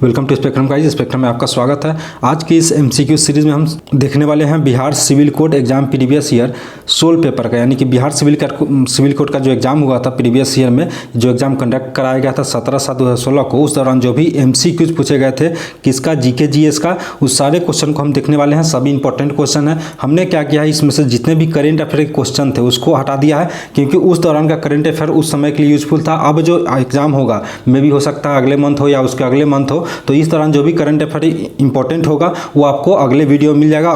Welcome to spectrum guys. Spectrum में आपका स्वागत है। आज की इस एमसीक्यू सीरीज में हम देखने वाले हैं Bihar civil code exam previous year 16 paper का, यानी कि बिहार सिविल कोड का जो एग्जाम हुआ था प्रीवियस ईयर में, जो एग्जाम कंडक्ट कराया गया था 17/7/2016 को, उस दौरान जो भी एमसीक्यूज पूछे गए थे किसका, जीके जीएस का, उस सारे क्वेश्चन को हम देखने वाले हैं। सभी इंपॉर्टेंट क्वेश्चन है। हमने क्या किया है, इसमें से जितने भी करेंट अफेयर के क्वेश्चन थे उसको हटा दिया है, क्योंकि उस दौरान का करेंट अफेयर उस समय के लिए यूजफुल था। अब जो एग्जाम होगा मे भी हो सकता है अगले मंथ हो या उसके अगले मंथ हो, तो इस दौरान जो भी करंट अफेयर इंपॉर्टेंट होगा वो आपको अगले वीडियो में मिल जाएगा।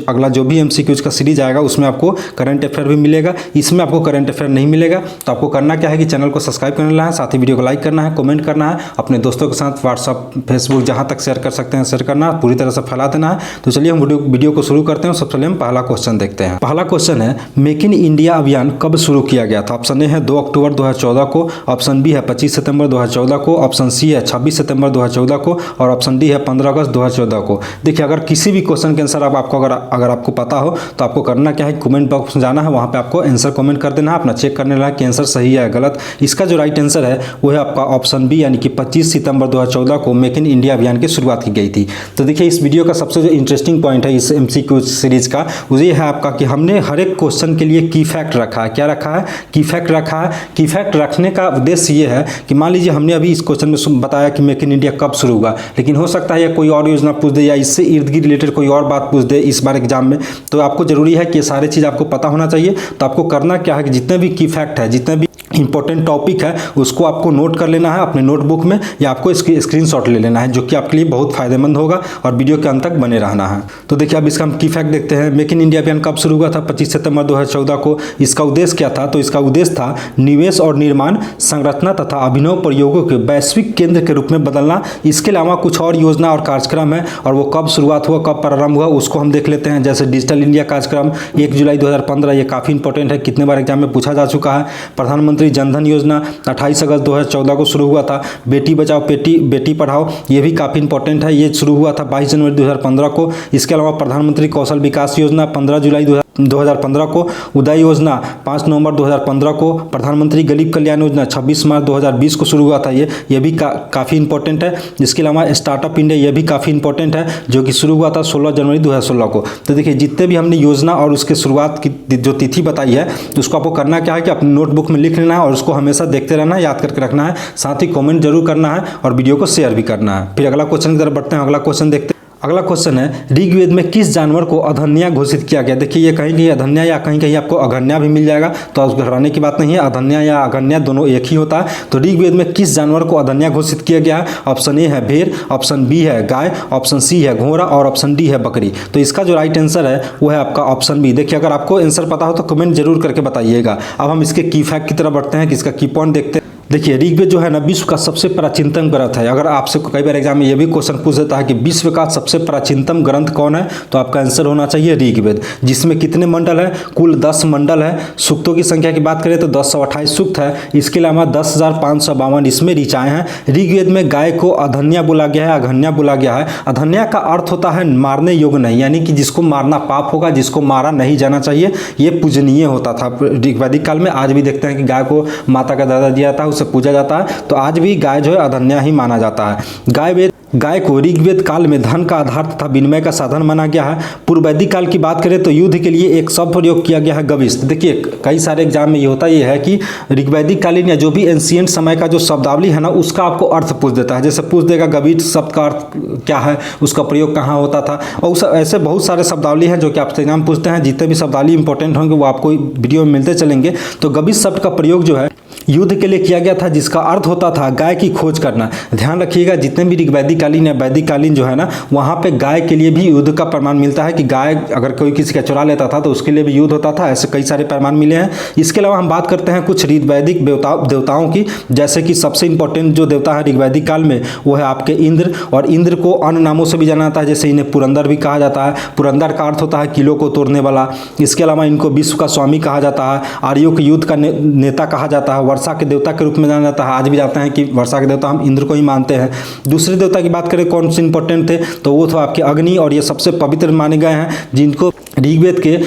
अगला जो भी एमसीक्यूज का सीरीज आएगा उसमें आपको करंट अफेयर भी मिलेगा। इसमें आपको करंट अफेयर नहीं मिलेगा, तो आपको करना क्या है कि चैनल को सब्सक्राइब करना है, साथ ही वीडियो को लाइक करना है, कमेंट करना है, अपने दोस्तों के साथ व्हाट्सअप फेसबुक जहाँ तक शेयर कर सकते हैं शेयर करना, पूरी तरह से फैला देना है। तो चलिए हम वीडियो को शुरू करते हैं। सबसे पहले हम पहला क्वेश्चन देखते हैं। पहला क्वेश्चन है, मेक इन इंडिया अभियान कब शुरू किया गया था? ऑप्शन ए है 2 अक्टूबर 2014 को, ऑप्शन बी है 25 सितंबर 2014 को, ऑप्शन सी है 26 सितंबर 2014 को, और ऑप्शन डी है 15 अगस्त 2014 को। देखिए, अगर किसी भी क्वेश्चन के आंसर अगर आपको पता हो तो आपको करना क्या है, कमेंट बॉक्स में जाना है, वहां पे आपको आंसर कमेंट कर देना है, अपना चेक करने लगा कि आंसर सही है या गलत। इसका जो राइट आंसर है वो है आपका ऑप्शन बी, यानी कि 25 सितंबर 2014 को मेक इन इंडिया अभियान की शुरुआत की गई थी। तो देखिए, इस वीडियो का सबसे जो इंटरेस्टिंग पॉइंट है इस एमसीक्यू सीरीज का, वो ये है आपका कि हमने हर एक क्वेश्चन के लिए की फैक्ट रखा है। क्या रखा है? की फैक्ट रखा है। की फैक्ट रखने का उद्देश्य ये है कि मान लीजिए हमने अभी इस क्वेश्चन में बताया कि मेक इन इंडिया कब शुरू हुआ, लेकिन हो सकता है कोई और योजना पूछ दे या इससे इर्द गिर्द रिलेटेड कोई और बात पूछ दे इस बार एग्जाम में। तो आपको जरूरी है कि ये सारी चीज़ आपको पता होना चाहिए। तो आपको करना क्या है कि जितने भी की फैक्ट है, जितने भी इंपॉर्टेंट टॉपिक है, उसको आपको नोट कर लेना है अपने नोटबुक में, या आपको इसकी स्क्रीनशॉट ले लेना है, जो कि आपके लिए बहुत फायदेमंद होगा, और वीडियो के अंत तक बने रहना है। तो देखिए, अब इसका हम की फैक्ट देखते हैं। मेक इन इंडिया अभियान कब शुरू हुआ था? 25 सितंबर 2014 को। इसका उद्देश्य क्या था? तो इसका उद्देश्य था निवेश और निर्माण संरचना तथा अभिनव प्रयोगों के वैश्विक केंद्र के रूप में बदलना। इसके अलावा कुछ और योजना और कार्यक्रम है, और वो कब शुरुआत हुआ, कब प्रारंभ हुआ, उसको हम देख लेते हैं। जैसे डिजिटल इंडिया कार्यक्रम 1 जुलाई 2015, ये काफ़ी इंपॉर्टेंट है, कितने बार एग्जाम में पूछा जा चुका है। प्रधानमंत्री जनधन योजना 28 अगस्त 2014 को शुरू हुआ था। बेटी बचाओ बेटी पढ़ाओ, ये भी काफ़ी इंपॉर्टेंट है, ये शुरू हुआ था 22 जनवरी 2015 को। इसके अलावा प्रधानमंत्री कौशल विकास योजना 15 जुलाई 2015 को। उदय योजना 5 नवंबर 2015 को। प्रधानमंत्री गरीब कल्याण योजना 26 मार्च 2020 को शुरू हुआ था। ये भी काफ़ी इंपॉर्टेंट है। इसके अलावा स्टार्टअप इंडिया, ये भी काफ़ी इंपॉर्टेंट है, जो कि शुरू हुआ था 16 जनवरी 2016 को। तो देखिए, जितने भी हमने योजना और उसके शुरुआत की जो तिथि बताई है, तो उसको आपको करना क्या है कि अपने नोटबुक में लिख लेना है, और उसको हमेशा देखते रहना है, याद करके रखना है, साथ ही कमेंट जरूर करना है, और वीडियो को शेयर भी करना है। फिर अगला क्वेश्चन की तरफ बढ़ते हैं। अगला क्वेश्चन देखते हैं। अगला क्वेश्चन है, ऋग्वेद में किस जानवर को अधन्या घोषित किया गया? देखिए, ये कहीं कहीं अधन्या या कहीं कहीं आपको अगन्या भी मिल जाएगा, तो उसको घबराने की बात नहीं है। अधन्या या अगन्या दोनों एक ही होता है। तो ऋग्वेद में किस जानवर को अधन्या घोषित किया गया है? ऑप्शन ए है भेड़, ऑप्शन बी है गाय, ऑप्शन सी है घोड़ा, और ऑप्शन डी है बकरी। तो इसका जो राइट आंसर है वो है आपका ऑप्शन बी। देखिए, अगर आपको आंसर पता हो तो कमेंट जरूर करके बताइएगा। अब हम इसके की फैक्ट की तरफ बढ़ते हैं कि इसका की पॉइंट देखते हैं। देखिए, ऋग्वेद जो है ना, विश्व का सबसे प्राचीनतम ग्रंथ है। अगर आपसे कई बार एग्जाम में ये भी क्वेश्चन पूछ देता है कि विश्व का सबसे प्राचीनतम ग्रंथ कौन है, तो आपका आंसर होना चाहिए ऋग्वेद, जिसमें कितने मंडल है? कुल 10 मंडल है। सूक्तों की संख्या की बात करें तो 1028 सूक्त है। इसके अलावा 10,552 इसमें ऋचाएँ हैं। ऋग्वेद में गाय को अधन्या बोला गया है, अघन्या बोला गया है। अधन्या का अर्थ होता है मारने योग्य नहीं, यानी कि जिसको मारना पाप होगा, जिसको मारा नहीं जाना चाहिए। ये पूजनीय होता था ऋग्वैदिक काल में। आज भी देखते हैं कि गाय को माता का दर्जा दिया था, से पूजा जाता है, तो आज भी गाय जो है अधन्या ही माना जाता है। गाय को ऋग्वेद काल में धन का आधार तथा विनिमय का साधन माना गया है। पूर्व वैदिक काल की बात करें तो युद्ध के लिए एक शब्द प्रयोग किया गया है गविष्ठ। देखिए, कई सारे एग्जाम में ये होता है कि ऋग्वैदिक कालीन या जो भी एंशिएंट समय का जो शब्दावली है ना, उसका आपको अर्थ पूछ देता है। जैसे पूछ देगा गविष्ठ शब्द का अर्थ क्या है, उसका प्रयोग कहाँ होता था, और ऐसे बहुत सारे शब्दावली हैं जो कि आपसे एग्जाम पूछते हैं। जितने भी शब्दावली इंपॉर्टेंट होंगे वो आपको वीडियो में मिलते चलेंगे। तो गविष्ठ शब्द का प्रयोग जो है युद्ध के लिए किया गया था, जिसका अर्थ होता था गाय की खोज करना। ध्यान रखिएगा, जितने भी ऋग्वैदिक कालीन या वैदिक कालीन जो है ना, वहाँ पे गाय के लिए भी युद्ध का प्रमाण मिलता है कि गाय अगर कोई किसी का चुरा लेता था तो उसके लिए भी युद्ध होता था। ऐसे कई सारे प्रमाण मिले हैं। इसके अलावा हम बात करते हैं कुछ ऋग्वैदिक देवताओं की, जैसे कि सबसे इंपॉर्टेंट जो देवता है ऋग्वैदिक काल में वो है आपके इंद्र। और इंद्र को अन्य नामों से भी जाना जाता है, जैसे इन्हें पुरंदर भी कहा जाता है। पुरंदर का अर्थ होता है किलों को तोड़ने वाला। इसके अलावा इनको विश्व का स्वामी कहा जाता है, आर्यों के युद्ध का नेता कहा जाता है, वर्षा के देवता के रूप में जाना जाता है। आज भी जाते हैं कि वर्षा के देवता हम इंद्र को ही मानते हैं। दूसरे देवता की बात करें कौन से इंपॉर्टेंट थे, तो वो तो आपके अग्नि, और ये सबसे पवित्र माने गए हैं, जिनको ऋग्वेद के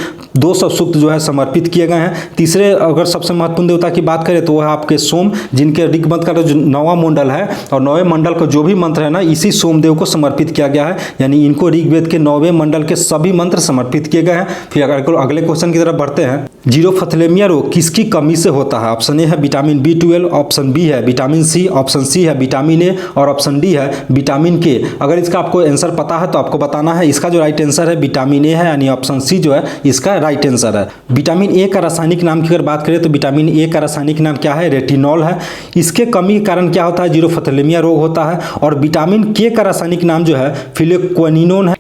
200 सूक्त जो है समर्पित किए गए हैं। तीसरे अगर सबसे महत्वपूर्ण देवता की बात करें तो वह आपके सोम, जिनके ऋग्मत का जो 9वां मंडल है और 9वें मंडल का जो भी मंत्र है ना, इसी सोमदेव को समर्पित किया गया है, यानी इनको ऋग्वेद के 9वें मंडल के सभी मंत्र समर्पित किए गए हैं। फिर अगर अगले क्वेश्चन की तरफ बढ़ते हैं, जीरोफथलेमिया रोग किसकी कमी से होता है? ऑप्शन ए है विटामिन B12, ऑप्शन बी है विटामिन सी, ऑप्शन सी है विटामिन ए और ऑप्शन डी है विटामिन के। अगर इसका आपको आंसर पता है तो आपको बताना है। इसका जो राइट आंसर है विटामिन ए है, यानी ऑप्शन सी जो है इसका राइट आंसर है। विटामिन ए का रासायनिक नाम की अगर बात करें तो विटामिन ए का रासायनिक नाम क्या है? रेटिनॉल है। इसके कमी के कारण क्या होता है? जीरोफथलेमिया रोग होता है। और विटामिन के का रासायनिक नाम जो है फिलेक्वेनिनोन है।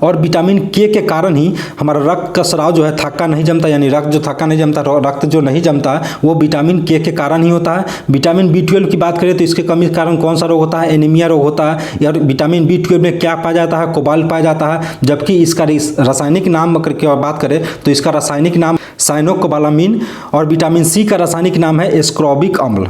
और विटामिन के कारण ही हमारा रक्त का स्राव जो है थक्का नहीं जमता, यानी रक्त जो थक्का नहीं जमता, रक्त जो नहीं जमता है वो विटामिन के कारण ही होता है। विटामिन B12 की बात करें तो इसके कमी के कारण कौन सा रोग होता है? एनीमिया रोग होता है। यार विटामिन B12 में क्या पाया जाता है? कोबाल्ट पाया जाता है। जबकि इसका रासायनिक नाम अगर की बात करें तो इसका रासायनिक नाम साइनोकोबालामिन और विटामिन सी का रासायनिक नाम है एस्कॉर्बिक अम्ल।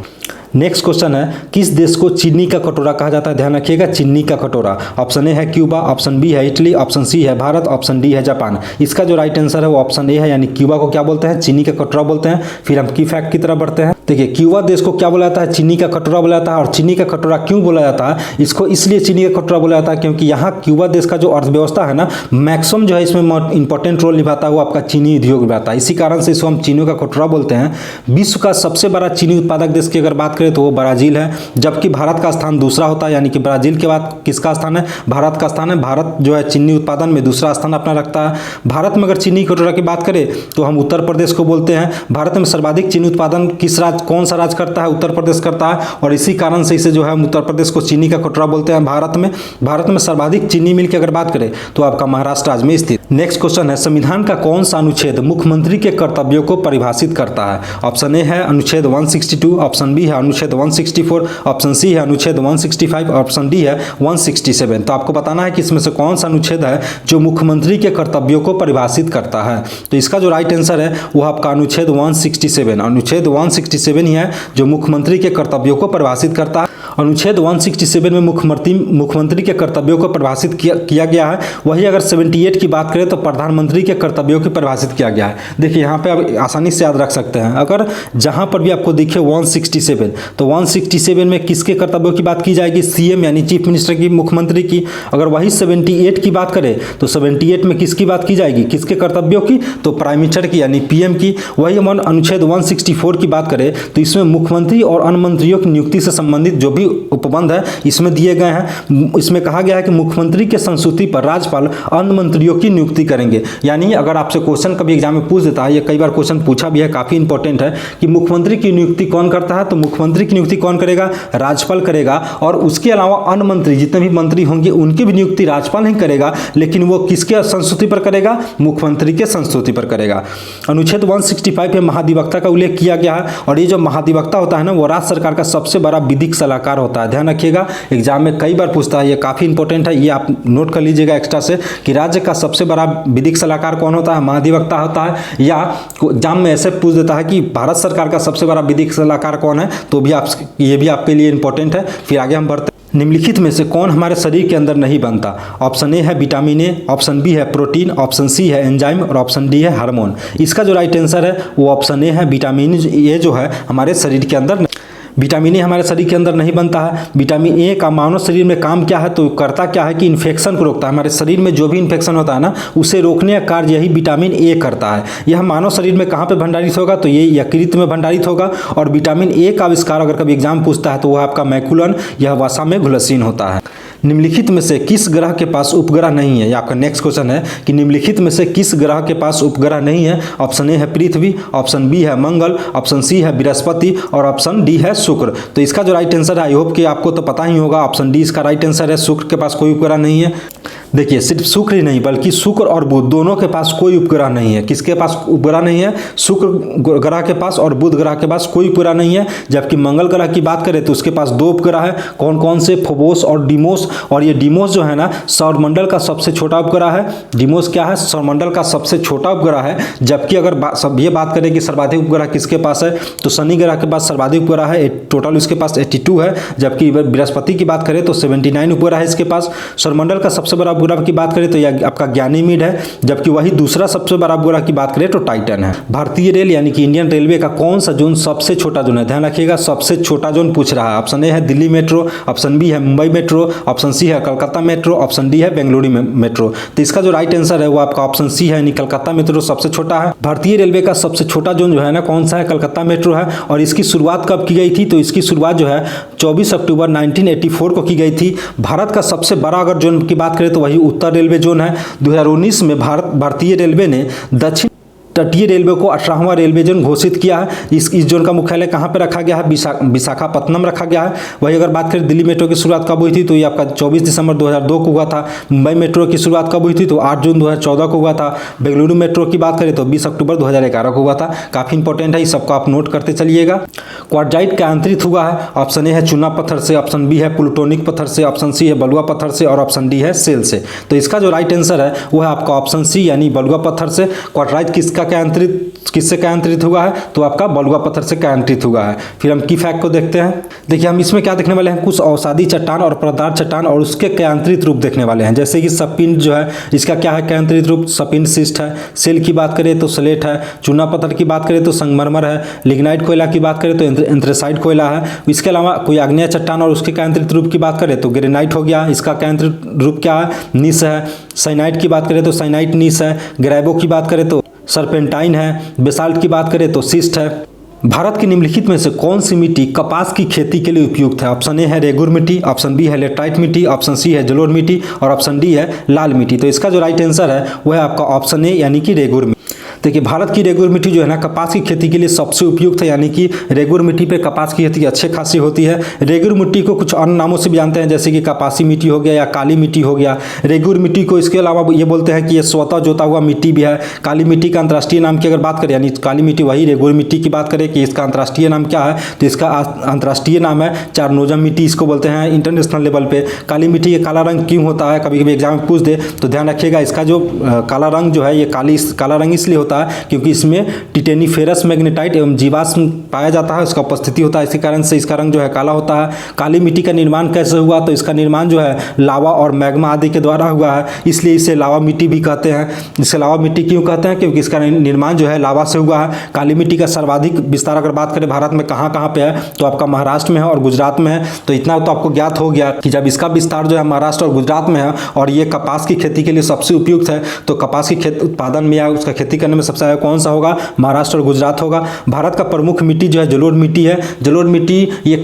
नेक्स्ट क्वेश्चन है, किस देश को चीनी का कटोरा कहा जाता है? ध्यान रखिएगा, चीनी का कटोरा। ऑप्शन ए है क्यूबा, ऑप्शन बी है इटली, ऑप्शन सी है भारत, ऑप्शन डी है जापान। इसका जो राइट आंसर है वो ऑप्शन ए है, यानी क्यूबा को क्या बोलते हैं? चीनी का कटोरा बोलते हैं। फिर हम की फैक्ट की तरफ बढ़ते हैं। देखिए, क्यूबा देश को क्या बोला जाता है? चीनी का कटोरा बोला जाता है। और चीनी का कटोरा क्यों बोला जाता है? इसको इसलिए चीनी का कटोरा बोला जाता है क्योंकि यहाँ क्यूबा देश का जो अर्थव्यवस्था है ना, मैक्सिमम जो है इसमें इंपॉर्टेंट रोल निभाता है वो आपका चीनी उद्योग निभाता है। इसी कारण से इसको हम चीनी का कटोरा बोलते हैं। विश्व का सबसे बड़ा चीनी उत्पादक देश की अगर बात करें तो वो ब्राजील है, जबकि भारत का स्थान दूसरा होता है, यानी कि ब्राजील के बाद किसका स्थान है? भारत का स्थान है। भारत जो है चीनी उत्पादन में दूसरा स्थान अपना रखता है। भारत में अगर चीनी कटोरा की बात करें तो हम उत्तर प्रदेश को बोलते हैं। भारत में सर्वाधिक चीनी उत्पादन किस राज्य, कौन सा राज्य करता है? उत्तर प्रदेश करता है। और इसी कारण से इसे जो है उत्तर प्रदेश को चीनी का कटोरा बोलते हैं। भारत में सर्वाधिक चीनी मिल की अगर बात करें तो आपका महाराष्ट्र राज्य में स्थित। नेक्स्ट क्वेश्चन है, संविधान का कौन सा अनुच्छेद मुख्यमंत्री के कर्तव्यों को परिभाषित करता है? ऑप्शन ए है अनुच्छेद 162, ऑप्शन बी है अनुच्छेद 164, ऑप्शन सी है अनुच्छेद 165, ऑप्शन डी है 167। तो आपको बताना है कि इसमें से कौन सा अनुच्छेद है जो मुख्यमंत्री के कर्तव्यों को परिभाषित करता है। तो इसका जो राइट आंसर है वो आपका अनुच्छेद 167, अनुच्छेद 167 ही है जो मुख्यमंत्री के कर्तव्यों को परिभाषित करता है। अनुच्छेद 167 में मुख्यमंत्री के कर्तव्यों को परिभाषित किया गया है। वही अगर 78 की बात करें तो प्रधानमंत्री के कर्तव्यों को परिभाषित किया गया है। देखिए यहाँ पे आप आसानी से याद रख सकते हैं, अगर जहाँ पर भी आपको दिखे 167 तो 167 में किसके कर्तव्यों की बात की जाएगी? सीएम यानी चीफ मिनिस्टर की, मुख्यमंत्री की। अगर वही 78 की बात करें तो 78 में किसकी बात की जाएगी? किसके कर्तव्यों की? तो प्राइम मिनिस्टर की यानी पीएम की। वही हम अनुच्छेद 164 की बात करें तो इसमें मुख्यमंत्री और अन्य मंत्रियों की नियुक्ति से संबंधित जो भी उपबंध है इसमें दिए गए हैं। इसमें कहा गया है कि मुख्यमंत्री के संस्तुति पर राज्यपाल अन्य मंत्रियों की नियुक्ति करेंगे। यानी अगर आपसे क्वेश्चन कभी एग्जाम में पूछ देता है, ये कई बार क्वेश्चन पूछा भी है, काफी इंपॉर्टेंट है कि मुख्यमंत्री की नियुक्ति कौन करता है? तो मुख्यमंत्री की नियुक्ति कौन करेगा? राज्यपाल करेगा। और उसके अलावा अन्य मंत्री जितने भी मंत्री होंगे उनकी भी नियुक्ति राज्यपाल नहीं करेगा, लेकिन वो किसके संस्तुति पर करेगा? मुख्यमंत्री के संस्तुति पर करेगा। अनुच्छेद 165 में महाधिवक्ता का उल्लेख किया गया है। और ये जो महाधिवक्ता होता है ना, वो राज्य सरकार का सबसे बड़ा विधिक सलाहकार होता है। ध्यान रखिएगा, एग्जाम में कई बार पूछता है, ये काफी इंपॉर्टेंट है, ये आप नोट कर लीजिएगा एक्स्ट्रा से कि राज्य का सबसे बड़ा विधिक सलाहकार कौन होता है? महाधिवक्ता होता है। या एग्जाम में ऐसे पूछ देता है कि भारत सरकार का सबसे बड़ा विधिक सलाहकार कौन है, तो भी ये भी आपके लिए इंपॉर्टेंट है। फिर आगे हम बढ़ते हैं। निम्नलिखित में से कौन हमारे शरीर के अंदर नहीं बनता? ऑप्शन ए है विटामिन ए, ऑप्शन बी है प्रोटीन, ऑप्शन सी है एंजाइम और ऑप्शन डी है हार्मोन। इसका जो राइट आंसर है वो ऑप्शन ए है, विटामिन ए जो है हमारे शरीर के अंदर, विटामिन ए हमारे शरीर के अंदर नहीं बनता है। विटामिन ए का मानव शरीर में काम क्या है? तो करता क्या है कि इन्फेक्शन को रोकता है। हमारे शरीर में जो भी इन्फेक्शन होता है ना, उसे रोकने का कार्य यही विटामिन ए करता है। यह मानव शरीर में कहाँ पे भंडारित होगा? तो ये यकृत में भंडारित होगा। और विटामिन ए का आविष्कार अगर कभी एग्जाम पूछता है तो वह आपका मैकुलन, यह वसा में घुलनशील होता है। निम्नलिखित में से किस ग्रह के पास उपग्रह नहीं है? ये आपका नेक्स्ट क्वेश्चन है कि निम्नलिखित में से किस ग्रह के पास उपग्रह नहीं है? ऑप्शन ए है पृथ्वी, ऑप्शन बी है मंगल, ऑप्शन सी है बृहस्पति और ऑप्शन डी है शुक्र। तो इसका जो राइट आंसर है, आई होप कि आपको तो पता ही होगा, ऑप्शन डी इसका राइट आंसर है। शुक्र के पास कोई उपग्रह नहीं है। देखिए, सिर्फ शुक्र ही नहीं बल्कि शुक्र और बुध दोनों के पास कोई उपग्रह नहीं है। किसके पास उपग्रह नहीं है? शुक्र ग्रह के पास और बुध ग्रह के पास कोई उपग्रह नहीं है। जबकि मंगल ग्रह की बात करें तो उसके पास 2 उपग्रह है। कौन कौन से? फोबोस और डिमोस। और ये डिमोस जो है ना, सौरमंडल का सबसे छोटा उपग्रह है। डिमोस क्या है? सौरमंडल का सबसे छोटा उपग्रह है। जबकि अगर सब ये बात करें कि सर्वाधिक उपग्रह किसके पास है, तो शनि ग्रह के पास सर्वाधिक उपग्रह है, टोटल इसके पास 82 है। जबकि बृहस्पति की बात करें तो 79 उपग्रह है इसके पास। सौरमंडल का सबसे बड़ा ग्रह की बात करें तो यह आपका गैनीमीड है, जबकि वही दूसरा सबसे बड़ा ग्रह की बात करें तो टाइटन है। भारतीय रेल यानी कि इंडियन रेलवे का कौन सा जोन सबसे छोटा जोन है? ध्यान रखिएगा, सबसे छोटा जोन पूछ रहा है। ऑप्शन ए है दिल्ली मेट्रो, ऑप्शन बी है मुंबई मेट्रो, ऑप्शन सी है कलकत्ता मेट्रो, ऑप्शन डी है बेंगलुरु मेट्रो। तो इसका जो राइट आंसर है वो आपका ऑप्शन सी है, यानी कलकत्ता मेट्रो सबसे छोटा है। भारतीय रेलवे का सबसे छोटा जोन जो है ना कौन सा है? कलकत्ता मेट्रो है। और इसकी शुरुआत कब की गई थी? तो इसकी शुरुआत जो है 24 अक्टूबर 1984 को की गई थी। भारत का सबसे बड़ा अगर जोन की बात करें तो वही उत्तर रेलवे जोन है। 2019 में भारतीय रेलवे ने दक्षिण तटीय रेलवे को 18वां रेलवे जोन घोषित किया है। इस जोन का मुख्यालय कहाँ पर रखा गया है? विशाखापत्तनम रखा गया है। वही अगर बात करें दिल्ली मेट्रो की शुरुआत कब हुई थी तो ये आपका 24 दिसंबर 2002 को हुआ था। मुंबई मेट्रो की शुरुआत कब हुई थी तो 8 जून 2014 को हुआ था। बेंगलुरु मेट्रो की बात करें तो 20 अक्टूबर 2011 को हुआ था। काफ़ी इंपॉर्टेंट है, इस सबको आप नोट करते चलिएगा। क्वार्टजाइट क्या अंतरित हुआ है? ऑप्शन ए है चूना पत्थर से, ऑप्शन बी है प्लूटोनिक पत्थर से, ऑप्शन सी है बलुआ पत्थर से और ऑप्शन डी है सेल से। तो इसका जो राइट आंसर है वो है आपका ऑप्शन सी यानी बलुआ पत्थर से। क्वार्टजाइट किससे क्या अंतरित हुआ है? तो आपका बलुआ पत्थर से क्या अंतरित हुआ है। फिर हम की फैक्ट को देखते हैं। देखिए हम इसमें क्या देखने वाले हैं, कुछ औषधि चट्टान और प्रदार चट्टान और उसके क्यांतरित रूप देखने वाले हैं। जैसे कि सपिंड जो है इसका क्या है क्यांतरित रूप? सपिंड सिस्ट है। सेल की बात करें तो स्लेट है। चूना पत्थर की बात करें तो संगमरमर है। लिग्नाइट कोयला की बात करें तो एंथ्रेसाइट कोयला है। इसके अलावा कोई आग्नेय चट्टान और उसके क्यांतरित रूप की बात करें तो ग्रेनाइट हो गया, इसका क्यांतरित रूप क्या है? नीस है। साइनाइट की बात करें तो साइनाइट नीस है। ग्रेबो की बात करें तो सरपेंटाइन है। बेसाल्ट की बात करें तो सिस्ट है। भारत की निम्नलिखित में से कौन सी मिट्टी कपास की खेती के लिए उपयुक्त है? ऑप्शन ए है रेगुर मिट्टी, ऑप्शन बी है लेटराइट मिट्टी, ऑप्शन सी है जलोढ़ मिट्टी और ऑप्शन डी है लाल मिट्टी। तो इसका जो राइट आंसर है वो है आपका ऑप्शन ए यानी कि रेगुर मिट्टी। देखिए भारत की रेगुर मिट्टी जो है ना कपास की खेती के लिए सबसे उपयुक्त है, यानी कि रेगुर मिट्टी पे कपास की खेती अच्छी खासी होती है। रेगुर मिट्टी को कुछ अन्य नामों से भी जानते हैं, जैसे कि कपासी मिट्टी हो गया या काली मिट्टी हो गया। रेगुर मिट्टी को इसके अलावा ये बोलते हैं कि ये स्वतः जोता हुआ मिट्टी भी है। काली मिट्टी का अंतर्राष्ट्रीय नाम की अगर बात करें, यानी काली मिट्टी वही रेगुर मिट्टी की बात करें कि इसका अंतर्राष्ट्रीय नाम क्या है, तो इसका अंतर्राष्ट्रीय नाम है चारनोजम मिट्टी, इसको बोलते हैं इंटरनेशनल लेवल पे। काली मिट्टी ये काला रंग क्यों होता है, कभी कभी एग्जाम में पूछ दे तो ध्यान रखिएगा। इसका जो काला रंग जो है ये काला रंग इसलिए होता है क्योंकि इसमें टिटेनीफेरस मैग्नेटाइट एवं जीवाश्म पाया जाता है, उसका उपस्थिति होता है, इसी कारण से इसका रंग जो है काला होता है। काली मिट्टी का निर्माण कैसे हुआ? तो इसका निर्माण जो है लावा और मैग्मा आदि के द्वारा हुआ है, इसलिए इसे लावा मिट्टी भी कहते हैं। इसे लावा मिट्टी क्यों कहते हैं? क्योंकि इसका निर्माण जो है लावा से हुआ है। काली मिट्टी का सर्वाधिक विस्तार अगर बात करें भारत में कहाँ कहाँ पे है तो आपका महाराष्ट्र में है और गुजरात में है। तो इतना तो आपको ज्ञात हो गया कि जब इसका विस्तार जो है महाराष्ट्र और गुजरात में है और ये कपास की खेती के लिए सबसे उपयुक्त है, तो कपास की उत्पादन में या उसका खेती करने में सबसे ज़्यादा कौन सा होगा? महाराष्ट्र और गुजरात होगा। भारत का प्रमुख मिट्टी जो है जलोढ़ मिट्टी है। जलोढ़ मिट्टी ये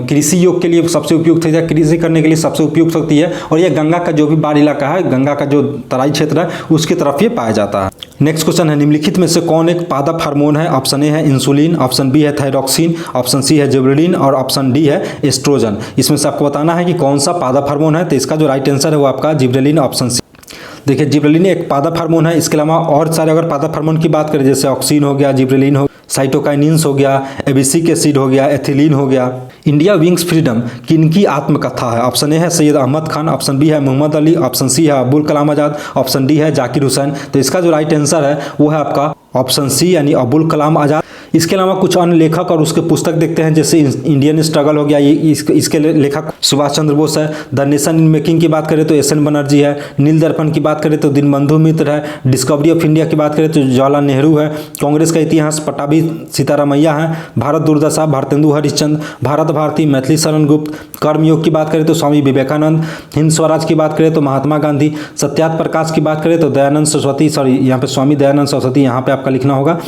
कृषि योग के लिए सबसे उपयुक्त है या कृषि करने के लिए सबसे उपयुक्त होती है और ये गंगा का जो भी बाढ़ इलाका है, गंगा का जो तराई क्षेत्र है उसकी तरफ ये पाया जाता है। नेक्स्ट क्वेश्चन है निम्नलिखित में से कौन एक पादप हार्मोन है? ऑप्शन ए है इंसुलिन, ऑप्शन बी है थायरॉक्सिन, ऑप्शन सी है जिबरेलिन और ऑप्शन डी है एस्ट्रोजन। इसमें से आपको बताना है कि कौन सा पादप हार्मोन है। तो इसका जो राइट आंसर है वो आपका जिबरेलिन ऑप्शन सी। देखिए जिबरेलिन एक पादप हार्मोन है। इसके अलावा और सारे अगर पादप हार्मोन की बात करें जैसे ऑक्सीन हो गया, जिबरेलिन हो, साइटोकाइनिन्स हो गया, एबिसिक एसिड हो गया, एथिलीन हो गया। इंडिया विंग्स फ्रीडम किनकी आत्मकथा है? ऑप्शन ए है सैयद अहमद खान, ऑप्शन बी है मोहम्मद अली, ऑप्शन सी है अबुल कलाम आज़ाद, ऑप्शन डी है जाकिर हुसैन। तो इसका जो राइट आंसर है वो है आपका ऑप्शन सी यानी अबुल कलाम आज़ाद। इसके अलावा कुछ अन्य लेखक और उसके पुस्तक देखते हैं, जैसे इंडियन स्ट्रगल हो गया, ये इसके लेखक सुभाष चंद्र बोस है। द नेशन इन मेकिंग की बात करें तो एस एन बनर्जी है। नील दर्पण की बात करें तो दीनबंधु मित्र है। डिस्कवरी ऑफ इंडिया की बात करें तो जवाहरलाल नेहरू है। कांग्रेस का इतिहास पटाभी सीतारामैया है। भारत दुर्दशा भारतेंदु हरिश्चंद्र। भारत भारती मैथिली शरण गुप्त। कर्मयोग की बात करें तो स्वामी विवेकानंद। हिंद स्वराज की बात करें तो महात्मा गांधी। सत्याग्रह प्रकाश की बात करें तो दयानंद सरस्वती, सॉरी यहाँ पे स्वामी दयानंद सरस्वती यहाँ पे आपका लिखना होगा।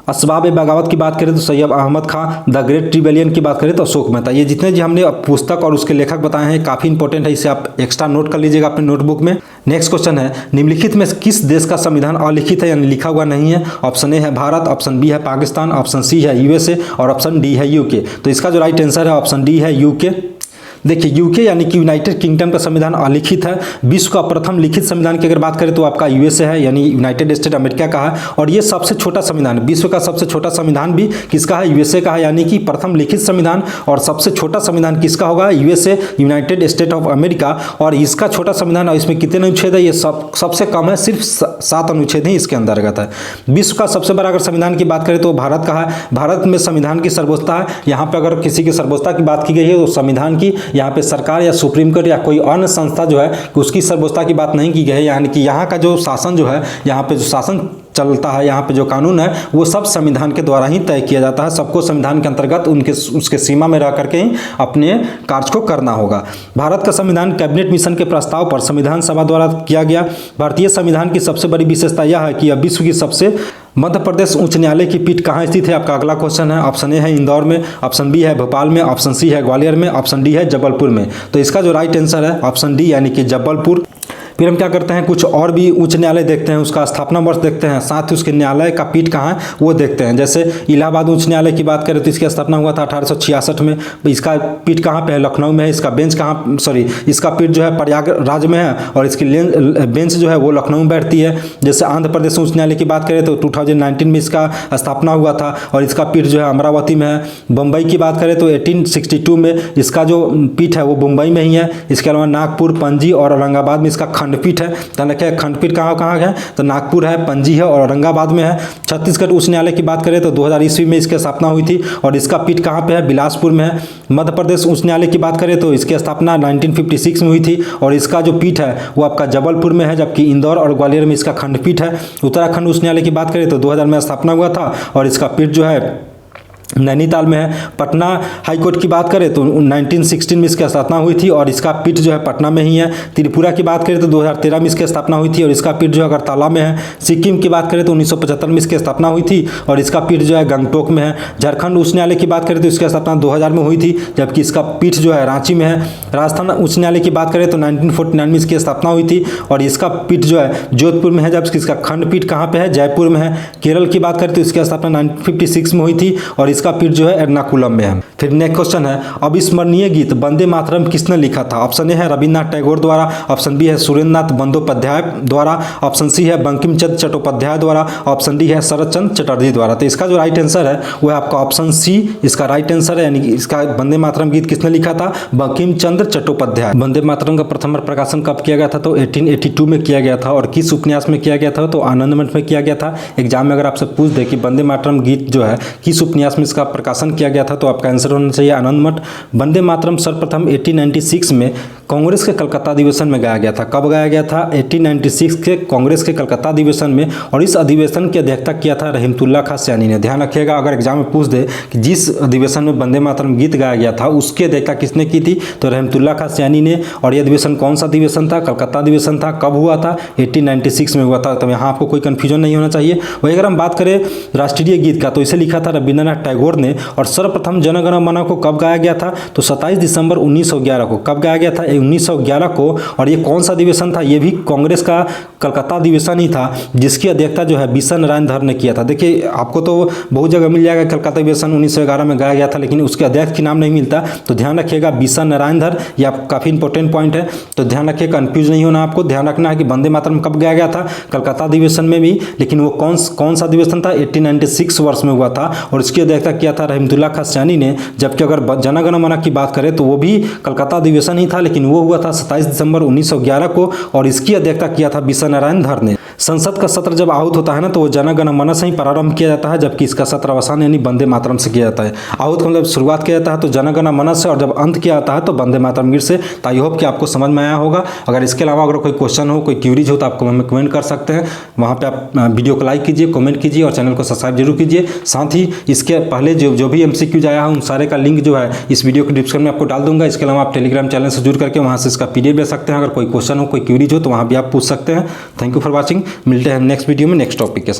असबाब बगावत की बात करें तो सैयद अहमद खां। द ग्रेट रिबेलियन की बात करें तो अशोक मेहता। ये जितने जी हमने पुस्तक और उसके लेखक बताए हैं काफ़ी इंपॉर्टेंट है, इसे आप एक्स्ट्रा नोट कर लीजिएगा अपने नोटबुक में। नेक्स्ट क्वेश्चन है निम्नलिखित में किस देश का संविधान अलिखित है यानी लिखा हुआ नहीं है? ऑप्शन ए है भारत, ऑप्शन बी है पाकिस्तान, ऑप्शन सी है यूएसए और ऑप्शन डी है यूके। तो इसका जो राइट आंसर है ऑप्शन डी है यूके। देखिए यूके यानी कि यूनाइटेड किंगडम का संविधान अलिखित है। विश्व का प्रथम लिखित संविधान की अगर बात करें तो आपका यूएसए है यानी यूनाइटेड स्टेट अमेरिका का है। और ये सबसे छोटा संविधान, विश्व का सबसे छोटा संविधान भी किसका है? यूएसए का है, यानी कि प्रथम लिखित संविधान और सबसे छोटा संविधान किसका होगा? USA United state of America. और इसका छोटा संविधान और इसमें कितने अनुच्छेद है? ये सबसे कम है, सिर्फ 7 अनुच्छेद ही इसके अंतर्गत है। विश्व का सबसे बड़ा अगर संविधान की बात करें तो भारत का है। भारत में संविधान की सर्वोच्चता है। यहाँ पर अगर किसी की सर्वोच्चता की बात की गई है तो संविधान की, यहाँ पे सरकार या सुप्रीम कोर्ट या कोई अन्य संस्था जो है कि उसकी सर्वोच्चता की बात नहीं की गई है, यानी कि यहाँ का जो शासन जो है, यहाँ पे जो शासन चलता है, यहाँ पे जो कानून है वो सब संविधान के द्वारा ही तय किया जाता है। सबको संविधान के अंतर्गत उसके सीमा में रह करके ही अपने कार्य को करना होगा। भारत का संविधान कैबिनेट मिशन के प्रस्ताव पर संविधान सभा द्वारा किया गया। भारतीय संविधान की सबसे बड़ी विशेषता यह है कि यह विश्व की सबसे मध्य प्रदेश उच्च न्यायालय की पीठ कहाँ स्थित है? आपका अगला क्वेश्चन है। ऑप्शन ए है इंदौर में, ऑप्शन बी है भोपाल में, ऑप्शन सी है ग्वालियर में, ऑप्शन डी है जबलपुर में। तो इसका जो राइट आंसर है ऑप्शन डी यानी कि जबलपुर। फिर हम क्या करते हैं, कुछ और भी उच्च न्यायालय देखते हैं, उसका स्थापना वर्ष देखते हैं, साथ ही उसके न्यायालय का पीठ कहाँ है वो देखते हैं। जैसे इलाहाबाद उच्च न्यायालय की बात करें तो इसकी स्थापना हुआ था 1866 में। इसका पीठ कहाँ पे है? लखनऊ में है। इसका बेंच कहाँ, इसका पीठ जो है प्रयागराज में है और इसकी बेंच जो है वो लखनऊ में बैठती है। जैसे आंध्र प्रदेश उच्च न्यायालय की बात करें तो 2019 में इसका स्थापना हुआ था और इसका पीठ जो है अमरावती में है। मुंबई की बात करें तो 1862 में इसका जो पीठ है वो मुंबई में ही है। इसके अलावा नागपुर, पणजी और औरंगाबाद में इसका खंडपीठ है। ध्यान रखिए खंडपीठ कहाँ है तो नागपुर है, पणजी है और औरंगाबाद में है। छत्तीसगढ़ उच्च न्यायालय की बात करें तो 2000 ईस्वी में इसकी स्थापना हुई थी और इसका पीठ कहाँ पे है? बिलासपुर में है। मध्य प्रदेश उच्च न्यायालय की बात करें तो इसकी स्थापना 1956 में हुई थी और इसका जो पीठ है वो आपका जबलपुर में है, जबकि इंदौर और ग्वालियर में इसका खंडपीठ है। उत्तराखंड उच्च न्यायालय की बात करें तो 2000 में स्थापना हुआ था और इसका पीठ जो है नैनीताल में है। पटना हाईकोर्ट की बात करें तो 1916 में इसकी स्थापना हुई थी और इसका पीठ जो है पटना में ही है। त्रिपुरा की बात करें तो 2013 में इसकी स्थापना हुई थी और इसका पीठ जो है अगरतला में है। सिक्किम की बात करें तो 1975 में इसकी स्थापना हुई थी और इसका पीठ जो है गंगटोक में है। झारखंड उच्च न्यायालय की बात करें तो इसकी स्थापना 2000 में हुई थी, जबकि इसका पीठ जो है रांची में है। राजस्थान उच्च न्यायालय की बात करें तो 1949 में इसकी स्थापना हुई थी और इसका पीठ जो है जोधपुर में है, जबकि इसका खंडपीठ कहाँ पे है? जयपुर में है। केरल की बात करें तो इसकी स्थापना 1956 में हुई थी और इसका पीठ जो है कुलम में है। फिर नेक्स्ट क्वेश्चन है, अविस्मरणीय गीत वंदे मातरम किसने लिखा था? ऑप्शन ए है रविन्द्रनाथ टैगोर द्वारा, ऑप्शन बी है सुरेंद्रनाथ बंदोपाध्याय द्वारा, ऑप्शन सी है बंकिम चंद्र चट्टोपाध्याय द्वारा, ऑप्शन डी है शरद चंद्र चटर्जी द्वारा। तो इसका जो राइट आंसर है वो है आपका ऑप्शन सी, इसका राइट आंसर है। यानी कि इसका वंदे मातरम गीत किसने लिखा था? बंकिम चंद्र चट्टोपाध्याय। वंदे मातरम का प्रथम प्रकाशन कब किया गया था? तो 1882 में किया गया था और किस उपन्यास में किया गया था? तो आनंद मठ में किया गया था। एग्जाम में अगर आपसे पूछ दे कि वंदे मातरम गीत जो है किस उपन्यास में इसका प्रकाशन किया गया था तो आपका आंसर होना चाहिए आनंद मठ। वंदे मातरम सर्वप्रथम 1896 में कांग्रेस के कलकत्ता अधिवेशन में गाया गया था। कब गाया गया था? 1896 के कांग्रेस के कलकत्ता अधिवेशन में और इस अधिवेशन की अध्यक्षता किया था रहमतुल्लाह खां सयानी ने। ध्यान रखिएगा अगर एग्जाम में पूछ दे कि जिस अधिवेशन में वंदे मातरम गीत गाया गया था उसकी अध्यक्षता किसने की थी तो रहमतुल्लाह खां सयानी ने। और यह अधिवेशन कौन सा अधिवेशन था? कलकत्ता अधिवेशन था। कब हुआ था? 1896 में हुआ था। तो यहाँ आपको कोई कन्फ्यूजन नहीं होना चाहिए। वही अगर हम बात करें राष्ट्रीय गीत का तो इसे लिखा था रविन्द्रनाथ टैगोर ने और सर्वप्रथम जन गण मन को कब गाया गया था? तो 27 दिसंबर 1911 को। कब गाया गया था? 1911 को। और ये कौन सा अधिवेशन था? ये भी कांग्रेस का कलकत्ता अधिवेशन ही था जिसकी अध्यक्षता जो है बिशन नारायण धर ने किया था। देखिए आपको तो बहुत जगह मिल जाएगा कलकत्ता अधिवेशन 1911 में गाया गया था, लेकिन उसके अध्यक्ष के नाम नहीं मिलता। तो ध्यान रखिएगा बिशन नारायण धर, ये आप काफ़ी इंपॉर्टेंट पॉइंट है। तो ध्यान रखिए, कंफ्यूज नहीं होना आपको। ध्यान रखना है कि वंदे मातरम कब गाया गया था? कलकत्ता अधिवेशन में भी, लेकिन वो कौन सा अधिवेशन था? 1896 वर्ष में हुआ था और इसकी अध्यक्षता किया था रहमतुल्लाह खां सयानी ने। जबकि अगर जन गण मन की बात करें तो वो भी कलकत्ता अधिवेशन ही था, लेकिन वो हुआ था 27 दिसंबर 1911 को और इसकी अध्यक्षता किया था बिशन नारायण धर ने। संसद का सत्र जब आहूत होता है ना तो वो जन गण मन से ही प्रारंभ किया जाता है, जबकि इसका सत्र अवसान यानी वंदे मातरम से किया जाता है। आहूत मतलब शुरुआत किया जाता है तो जन गण मन से और जब अंत किया जाता है तो वंदे मातरम गीत से। तो आई होप कि आपको समझ में आया होगा। अगर इसके अलावा अगर कोई क्वेश्चन हो, कोई क्यूरीज हो तो आपको हमें कमेंट कर सकते हैं। वहाँ पे आप वीडियो को लाइक कीजिए, कमेंट कीजिए और चैनल को सब्सक्राइब जरूर कीजिए। साथ ही इसके पहले जो भी MCQ आया है उन सारे का लिंक जो है इस वीडियो के डिस्क्रिप्शन में आपको डाल दूंगा। इसके अलावा आप टेलीग्राम चैनल से जुड़ करके वहाँ से इसका PDF ले सकते हैं। अगर कोई क्वेश्चन हो, कोई क्यूरीज हो तो वहाँ भी आप पूछ सकते हैं। Thank you for watching. मिलते हैं नेक्स्ट वीडियो में नेक्स्ट टॉपिक के साथ।